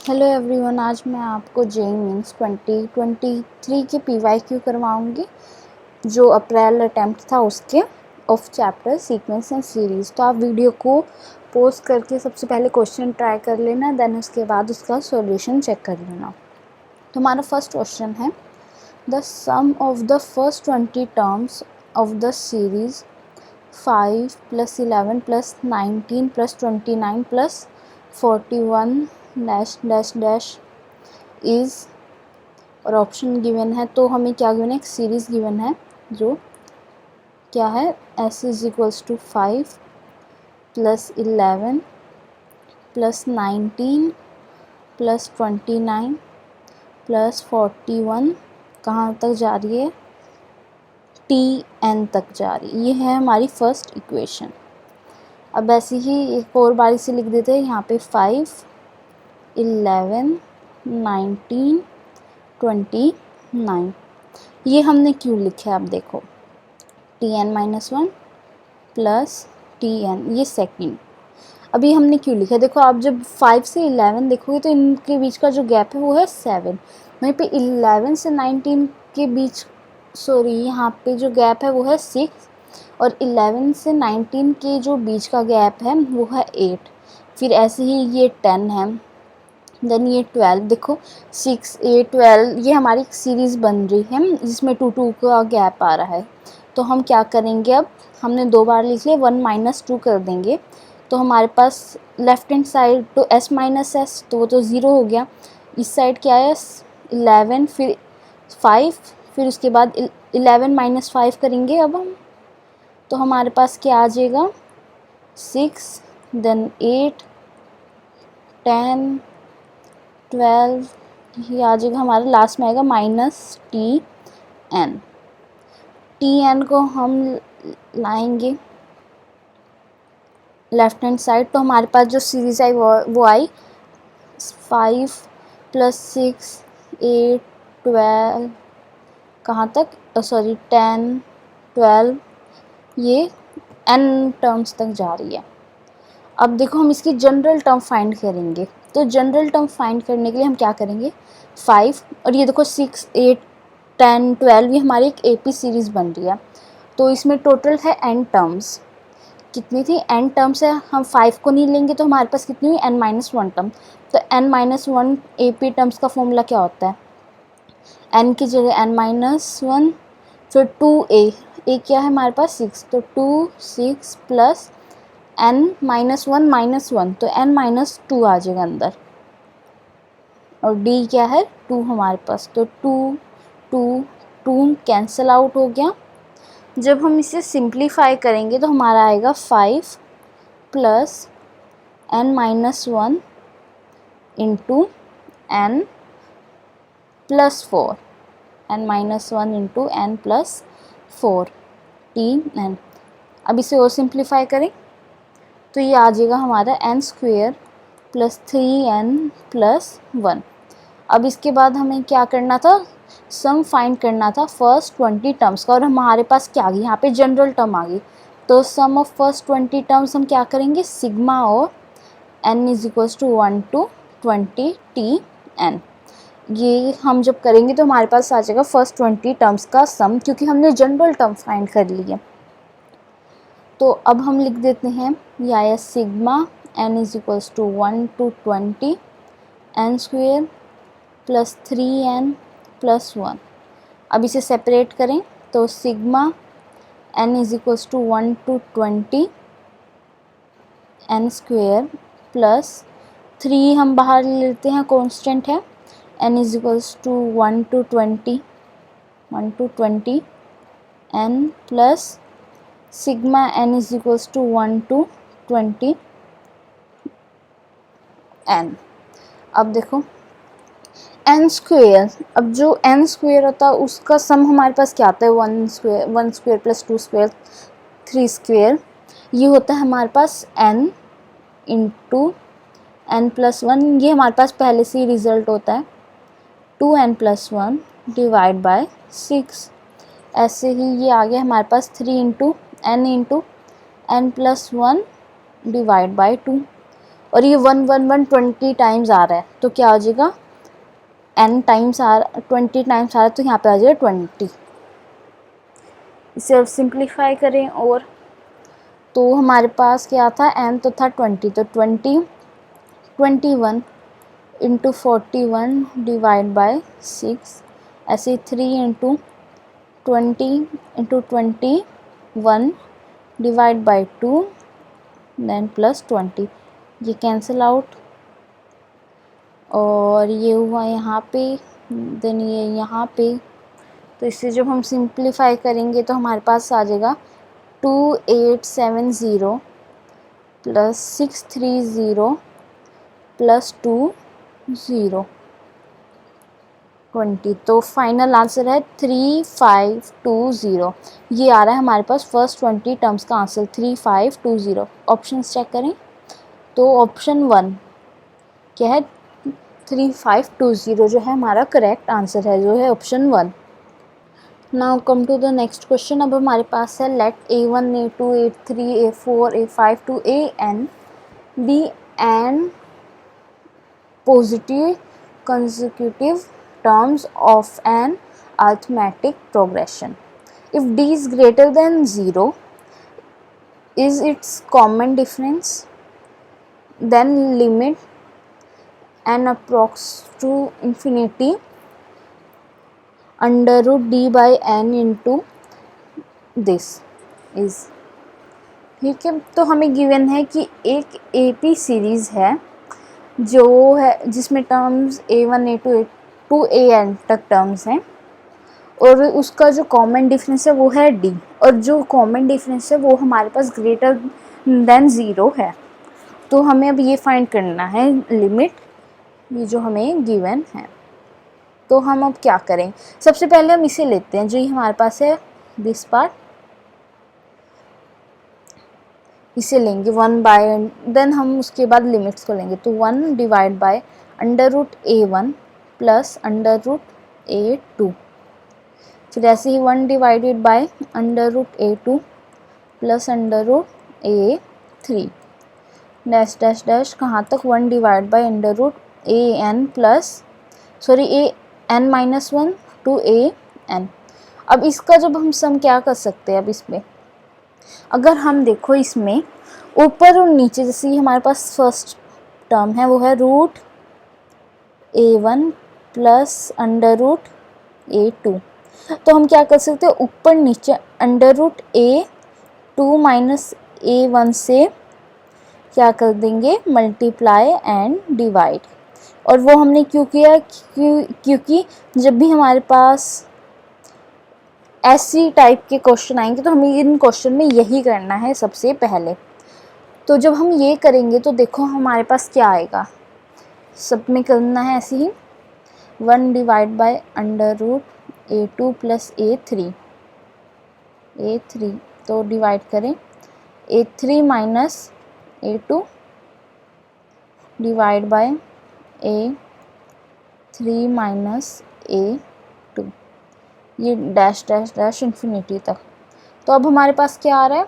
Hello everyone, आज मैं आपको जेईई मेंस 2023 के पीवाईक्यू करवाऊंगी जो अप्रैल अटेम्प्ट था उसके of chapter sequence and series. तो आप वीडियो को पॉज करके सबसे पहले क्वेश्चन ट्राई कर लेना, देन उसके बाद उसका सॉल्यूशन चेक कर लेना। तो हमारा फर्स्ट क्वेश्चन है, the sum of the first 20 terms of the series 5 + 11 + 19 + 29 + 41 dash dash dash is, और ऑप्शन गिवन है। तो हमें क्या गिवन है, एक सीरीज़ गिवन है जो क्या है, s = 5 + 11 + 19 + 29 + 41 कहाँ तक जा रही है, tn तक जा रही है। ये है हमारी फर्स्ट इक्वेशन। अब ऐसे ही एक और बारी से लिख देते हैं यहाँ पे 5 11 19 29। ये हमने क्यों लिखा है, अब देखो tn-1 प्लस tn, ये सेकंड। अभी हमने क्यों लिखा है, देखो आप जब 5 से 11 देखोगे तो इनके बीच का जो गैप है वो है 7। वहीं पे 11 से 19 के बीच, सॉरी, यहाँ पे जो गैप है वो है 6, और 11 से 19 के जो बीच का गैप है वो है 8। फिर ऐसे ही ये 10 है, देन ये 12। देखो 6 8 12, ये हमारी एक सीरीज़ बन रही है जिसमें 2 का गैप आ रहा है। तो हम क्या करेंगे, अब हमने 2 बार लिख लिया, 1 - 2 कर देंगे तो हमारे पास लेफ्ट हैंड साइड तो s - s, तो वो तो 0 हो गया। इस साइड क्या है, 11 फिर 5, फिर उसके बाद 11 - 5 करेंगे अब हम, तो हमारे पास क्या आ जाएगा, 6 देन 8 10 12, ये आ जाएगा हमारा, लास्ट में आएगा -tn। tn को हम लाएंगे लेफ्ट हैंड साइड, तो हमारे पास जो सीरीज़ आई वो आई 5 + 6 8 12, कहाँ तक, सॉरी 10 12, ये n टर्म्स तक जा रही है। अब देखो हम इसकी जनरल टर्म फाइंड करेंगे, तो जनरल टर्म फाइंड करने के लिए हम क्या करेंगे, 5 और ये देखो 6 8 10 12, ये हमारी एक AP सीरीज़ बन रही है। तो इसमें टोटल है n टर्म्स, कितनी थी, n टर्म्स है। हम 5 को नहीं लेंगे तो हमारे पास कितनी हुई, n-1 टर्म। तो n-1 AP टर्म्स का फॉर्मूला क्या होता है, n की जगह n-1, फिर 2a, a क्या है हमारे पास 6, तो 2 6 प्लस n-1 तो n-2 आ जाएगा अंदर, और d क्या है 2 हमारे पास, तो 2 2 2 कैंसिल आउट हो गया। जब हम इसे सिंप्लीफाई करेंगे तो हमारा आएगा 5 plus n-1 into n plus 4, n-1 into n plus 4 tn। अब इसे और सिंप्लीफाई करें तो ये आ जाएगा हमारा n² प्लस 3n प्लस 1। अब इसके बाद हमें क्या करना था, सम फाइंड करना था फर्स्ट 20 टर्म्स का, और हमारे पास क्या आ गई, यहाँ पे जनरल टर्म आ गई। तो सम ऑफ फर्स्ट 20 टर्म्स हम क्या करेंगे, सिग्मा और n = 1 to 20 tn। ये हम जब करेंगे तो हमारे पास आ जाएगा फर्स्ट 20 टर्म्स का सम, क्योंकि हमने जनरल टर्म फाइंड कर ली है। तो अब हम लिख देते हैं, ये आया sigma n = 1 to 20 n² plus 3n plus 1। अब इसे सेपरेट करें तो sigma n = 1 to 20 n² plus 3 हम बाहर ले लेते हैं, कांस्टेंट है, n = 1 to 20 n plus sigma n = 1 to 20 n। अब देखो n², अब जो n² होता है उसका सम हमारे पास क्या आता है, 1² प्लस 2² 3², ये होता है हमारे पास n इंटू n प्लस 1, ये हमारे पास पहले से ही रिजल्ट होता है 2n प्लस 1 डिवाइड बाय 6। ऐसे ही ये आ गया हमारे पास 3 into n plus 1 divide by 2। और ये 1 1 1 20 टाइम्स आ रहा है, तो क्या आ जाएगा, n टाइम्स 20 टाइम्स आ रहा है, तो यहाँ पे आ जाएगा 20। इसे अब सिंप्लीफाई करें, और तो हमारे पास क्या था, n तो था 20, तो 21 इंटू 41 डिवाइड बाय 6, ऐसे 3 into 20 into 21 divide by 2 then plus 20, ये कैंसिल आउट, और ये हुआ यहाँ पे, देन ये यहाँ पे। तो इसे जब हम सिंप्लीफाई करेंगे तो हमारे पास आ जाएगा 2870 प्लस 630 प्लस 20 20, तो फाइनल आंसर है 3520। ये आ रहा है हमारे पास फर्स्ट 20 टर्म्स का आंसर 3520। ऑप्शन चेक करें, तो ऑप्शन 1 क्या है, 3520 जो है हमारा करेक्ट आंसर है, जो है option 1। Now come to the next question. अब हमारे पास है let a1 a2 a3 a4 a5 to an be an positive consecutive terms of an arithmetic progression. If d is greater than 0, is its common difference, then limit n approx to infinity under root D by N into this is. ठीक है, तो हमें given है कि एक AP series है जो है जिसमें terms a1 a2 a2 an तक टर्म्स हैं, और उसका जो कॉमन डिफरेंस है वो है d, और जो कॉमन डिफरेंस है वो हमारे पास ग्रेटर देन 0 है। तो हमें अब ये फाइंड करना है लिमिट, ये जो हमें गिवन है। तो हम अब क्या करें, सबसे पहले हम इसे लेते हैं जो ये हमारे पास है दिस पार्ट, इसे लेंगे 1 बाय, देन हम उसके बाद लिमिट्स को लेंगे, तो 1 divide by under root a1 plus under root a2, फिर ऐसे ही 1 divided by under root a2 plus under root a3 dash dash dash कहाँ तक 1 divide by under root an plus sorry an minus 1 to an। अब इसका जब हम सम क्या कर सकते हैं, अब इसमें अगर हम देखो इसमें ऊपर और नीचे, जैसे ये हमारे पास फर्स्ट टर्म है वो है root a1 plus under root a2, तो हम क्या कर सकते हैं, ऊपर नीचे under root a2 minus a1 से क्या कर देंगे, मल्टीप्लाई एंड डिवाइड। और वो हमने क्यों किया, क्योंकि जब भी हमारे पास ऐसी टाइप के क्वेश्चन आएंगे तो हमें इन क्वेश्चन में यही करना है सबसे पहले। तो जब हम ये करेंगे तो देखो हमारे पास क्या आएगा, सब में करना है ऐसे ही 1 divide by under root a2 plus a3, तो डिवाइड करें a3 minus a2 divide by a3 minus a2, ये डैश डैश डैश इन्फिनिटी तक। तो अब हमारे पास क्या आ रहा है,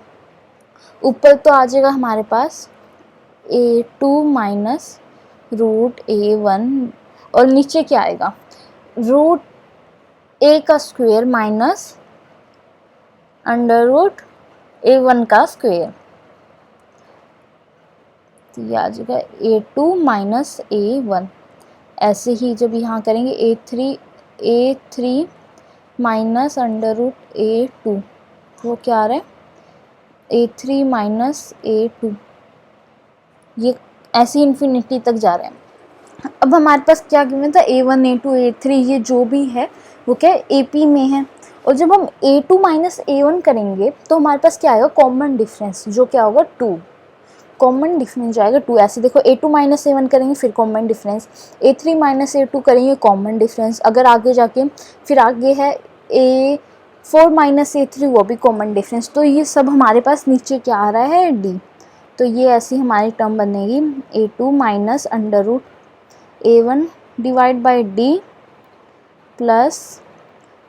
ऊपर तो आ जाएगा हमारे पास a2 माइनस रूट a1, और नीचे क्या आएगा, रूट a का square minus under root a1 का स्क्वायर, तो ये आ जाएगा a2 माइनस a1। ऐसे ही जब यहाँ करेंगे a3 minus under root a2, वो क्या आ रहा है a3 माइनस a2, ये ऐसे इन्फिनिटी तक जा रहे हैं। अब हमारे पास क्या गिवन था, a1 a2 a3 ये जो भी है वो क्या AP में है, और जब हम a2 माइनस a1 करेंगे तो हमारे पास क्या आएगा, कॉमन डिफरेंस, जो क्या होगा 2, कॉमन डिफरेंस जाएगा 2। ऐसे देखो a2 माइनस a1 करेंगे फिर common difference, a3 minus a2 करेंगे कॉमन डिफरेंस, अगर आगे जाके फिर आगे है a4 माइनस a3 वो भी कॉमन डिफरेंस। तो ये सब हमारे पास नीचे क्या आ रहा है d, तो ये ऐसी हमारी टर्म बनेगी a2 minus under root a1 divide by d plus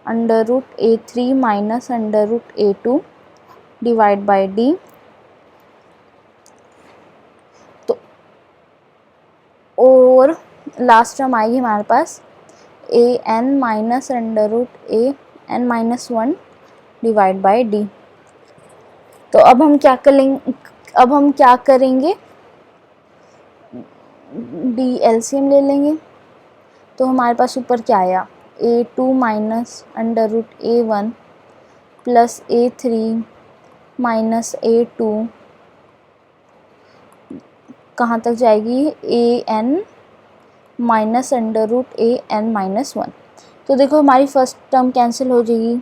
under root a3 minus under root a2 divide by d। और लास्ट टर्म आएगी हमारे पास a n minus under root a n minus 1 divide by d. तो अब हम क्या करेंगे, D LCM ले लेंगे। तो हमारे पास ऊपर क्या आया, A2 minus under root A1 plus A3 minus A2 कहाँ तक जाएगी, AN minus under root AN minus 1। तो देखो हमारी फर्स्ट टर्म कैंसिल हो जाएगी,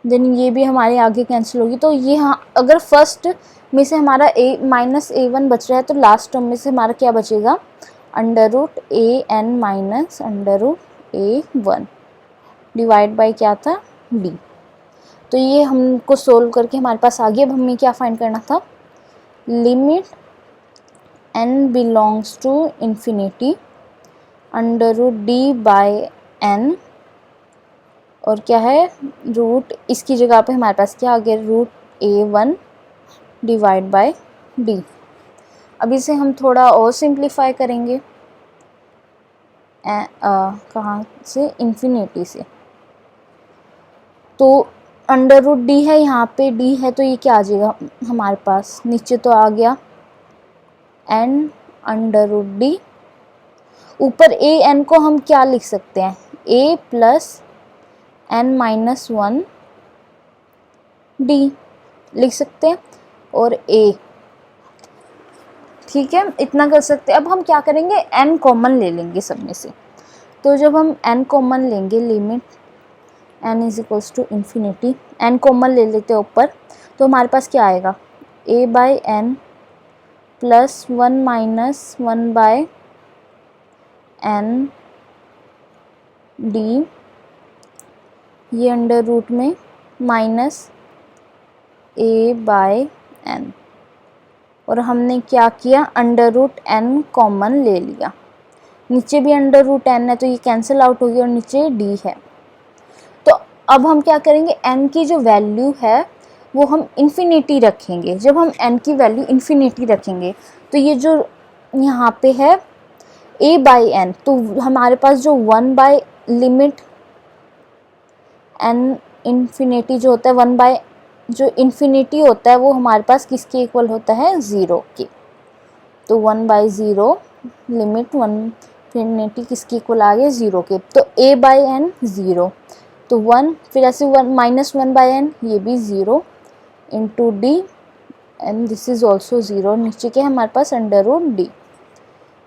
देन ये भी हमारे आगे कैंसिल होगी। तो ये हाँ, अगर फर्स्ट में से हमारा A माइनस A1 बच रहा है तो लास्ट टर्म में से हमारा क्या बचेगा, under root AN minus under root A1 divide by क्या था, D। तो ये हमको सोल्व करके हमारे पास आ गया। अब हमें क्या फाइंड करना था, limit n belongs to infinity under root D by n, और क्या है रूट, इसकी जगह पे हमारे पास क्या आ गया, root A1 divide by D। अब इसे हम थोड़ा और सिंप्लीफाई करेंगे, कहाँ से, इन्फिनिटी से। तो अंडर रूट डी है, यहाँ पे डी है, तो ये क्या आ जाएगा हमारे पास, नीचे तो आ गया एन अंडर रूट डी, ऊपर ए एन को हम क्या लिख सकते हैं, ए प्लस एन माइनस 1 डी लिख सकते हैं, और ए, ठीक है, इतना कर सकते हैं। अब हम क्या करेंगे, n कॉमन ले लेंगे सब में से। तो जब हम n कॉमन लेंगे, limit n is equals to infinity, n common ले लेते हैं ऊपर, तो हमारे पास क्या आएगा, a by N plus 1 minus 1 by N D, ये अंडर रूट में माइनस a बाय एन, और हमने क्या किया, अंडर रूट n कॉमन ले लिया, नीचे भी अंडर रूट n है तो ये कैंसिल आउट हो गया, और नीचे d है। तो अब हम क्या करेंगे, n की जो वैल्यू है वो हम इन्फिनिटी रखेंगे। जब हम n की वैल्यू इन्फिनिटी रखेंगे तो ये जो यहाँ पे है a बाई एन, तो हमारे पास जो 1 बाय लिमिट n इन्फिनिटी जो होता है, 1 बाय जो इन्फिनिटी होता है वो हमारे पास किसके इक्वल होता है, 0 के। तो 1 बाई 0 लिमिट 1 इन्फिनिटी किसके इक्वल आ गया, 0 के। तो a बाई एन 0, तो 1, फिर ऐसे 1 माइनस 1 बाई एन, ये भी 0 into D, and this is also 0, नीचे के हमारे पास अंडर रूट डी।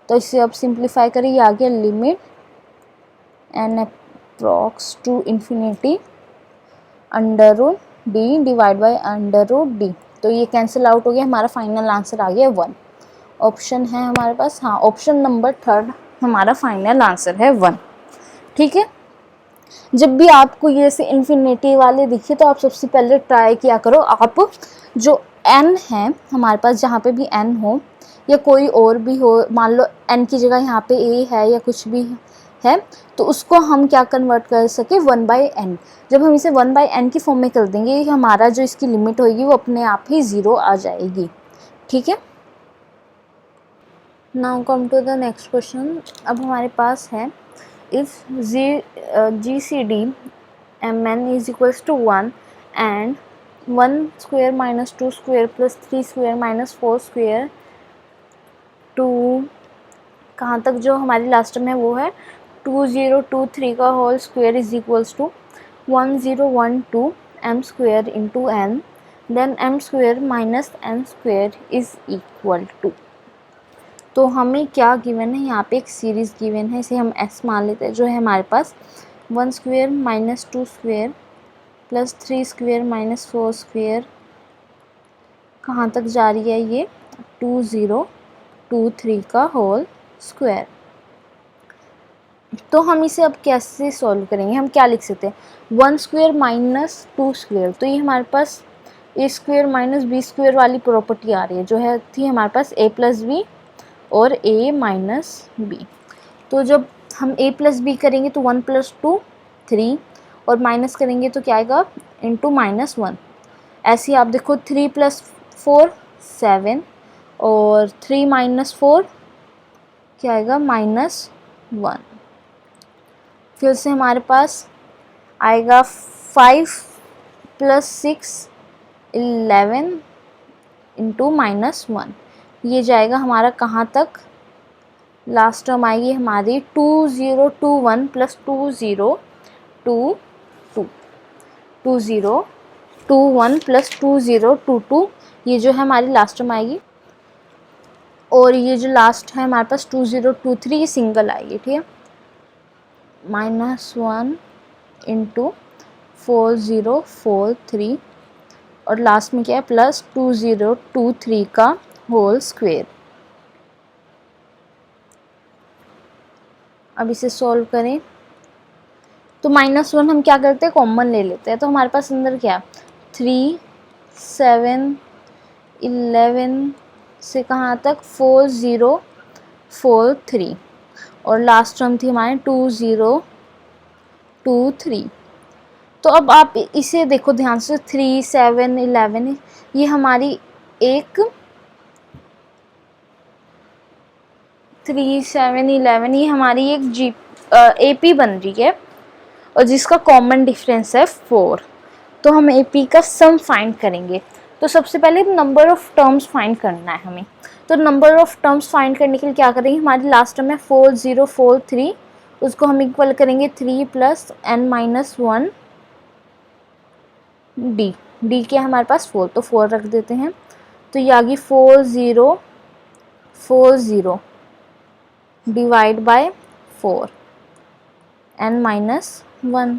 तो इसे अब सिंप्लीफाई करें, ये आ गया limit N approx to infinity under root D divide by under root D. तो ये कैंसिल आउट हो गया, हमारा फाइनल आंसर आ गया 1। ऑप्शन है हमारे पास, हाँ, ऑप्शन नंबर 3 हमारा फाइनल आंसर है 1। ठीक है, जब भी आपको ये से इन्फिनिटी वाले दिखे तो आप सबसे पहले ट्राई किया करो, आप जो n है हमारे पास, जहाँ पे भी n हो या कोई और भी हो, मान लो n की जगह यहाँ पे a है या कुछ भी है, तो उसको हम क्या कन्वर्ट कर सके, 1 बाई एन। जब हम इसे 1 बाई एन की फॉर्म में कर देंगे, हमारा जो इसकी लिमिट होगी वो अपने आप ही 0 आ जाएगी। ठीक है, now come to the next question. अब हमारे पास है, if G C D M N is equals to 1 and 1 square minus 2 square plus 3 square minus 4 square to, कहाँ तक जो हमारी लास्ट में वो है 2023 का whole square is equals to 1012 m square into n, then m square minus n square is equal to. तो हमें क्या गिवन है, यहाँ पे एक सीरीज़ गिवन है, इसे हम s मान लेते हैं, जो है हमारे पास 1 square minus 2 square plus 3 square minus 4 square, कहाँ तक जा रही है ये 2023 का होल स्क्वायर। तो हम इसे अब कैसे सॉल्व करेंगे, हम क्या लिख सकते हैं, 1 स्क्वेयर माइनस 2 स्क्वेयर, तो ये हमारे पास ए स्क्वेयर माइनस बी स्क्वेयर वाली प्रॉपर्टी आ रही है, जो है थी हमारे पास a प्लस बी और a माइनस बी। तो जब हम a प्लस बी करेंगे तो 1 प्लस 2 3, और माइनस करेंगे तो क्या आएगा इंटू माइनस 1। ऐसे ही आप देखो 3 प्लस 4 7, और 3 माइनस 4 क्या आएगा -1। फिर से हमारे पास आएगा 5 + 6 11 इंटू -1। ये जाएगा हमारा कहाँ तक, लास्ट टर्म आएगी हमारी 2021 + 2022 2021 + 2022, ये जो है हमारी लास्ट टर्म आएगी। और ये जो लास्ट है हमारे पास 2023, ये सिंगल आएगी, ठीक है। -1 इंटू 4043 और लास्ट में क्या है +2023 का होल स्क्वायर। अब इसे सॉल्व करें तो -1 हम क्या करते हैं, कॉमन ले लेते हैं। तो हमारे पास अंदर क्या 3 7 11 से कहाँ तक 4043 और लास्ट टर्म थी हमारे 2023। तो अब आप इसे देखो ध्यान से, 3 7 11 ये हमारी एक 3 7 11 ये हमारी एक AP बन रही है और जिसका कॉमन डिफरेंस है 4। तो हम AP का सम फाइंड करेंगे। तो सबसे पहले नंबर ऑफ टर्म्स फाइंड करना है हमें। तो नंबर ऑफ टर्म्स फाइंड करने के लिए क्या करेंगे, हमारी लास्ट टर्म है 4043, उसको हम इक्वल करेंगे 3 + n-1 डी क्या है हमारे पास 4, तो 4 रख देते हैं। तो ये आ गई 4040 डिवाइड बाय 4 n-1,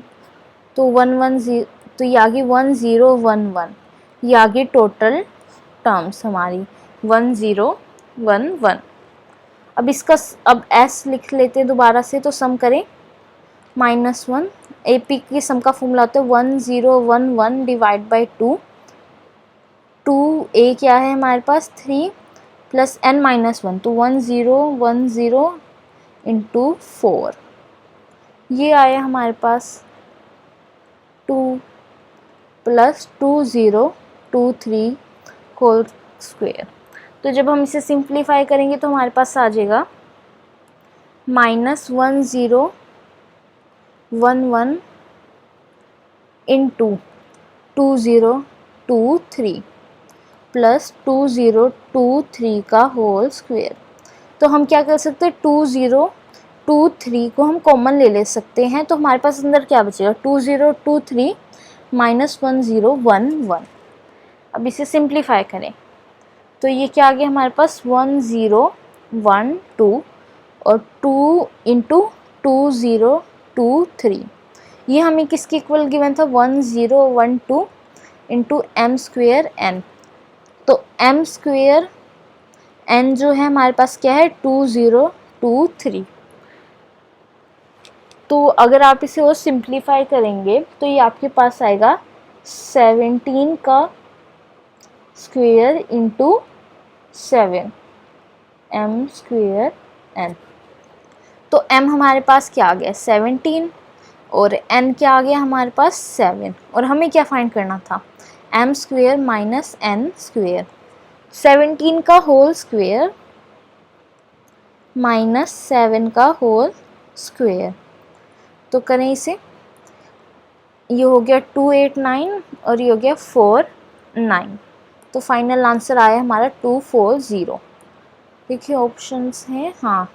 तो 110, तो ये आ गई 1011, ये आ गई टोटल टर्म्स हमारी 1011। अब इसका अब s लिख लेते हैं दोबारा से, तो सम करें -1, AP की सम का फॉर्मूला होता है 1011 डिवाइड बाई 2 A क्या है हमारे पास 3 + n-1, तो 1010 इंटू 4, ये आया हमारे पास 2 + 2023 होल स्क्वायर। तो जब हम इसे सिंप्लीफाई करेंगे तो हमारे पास आ जाएगा -1011 इंटू 2023 + 2023 का होल स्क्वायर। तो हम क्या कर सकते हैं, 2023 को हम कॉमन ले सकते हैं। तो हमारे पास अंदर क्या बचेगा 2023 - 1011। अब इसे सिंप्लीफाई करें तो ये क्या आ गया हमारे पास 1012 और 2 इंटू 2023, ये हमें किसके इक्वल गिवन था 1012 इंटू m² n। तो m² n जो है हमारे पास क्या है 2023। तो अगर आप इसे और सिंप्लीफाई करेंगे तो ये आपके पास आएगा 17 का स्क्वायर इंटू 7 m² n। तो m हमारे पास क्या आ गया 17 और n क्या आ गया हमारे पास 7, और हमें क्या फाइंड करना था m² - n², 17 का होल स्क्वायर -7 का होल स्क्वायर। तो करें इसे, ये हो गया 289 और ये हो गया 49। तो फाइनल आंसर आया हमारा 240। देखिए ऑप्शंस हैं, हाँ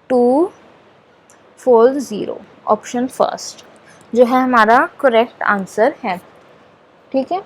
240 ऑप्शन फर्स्ट जो है हमारा करेक्ट आंसर है, ठीक है।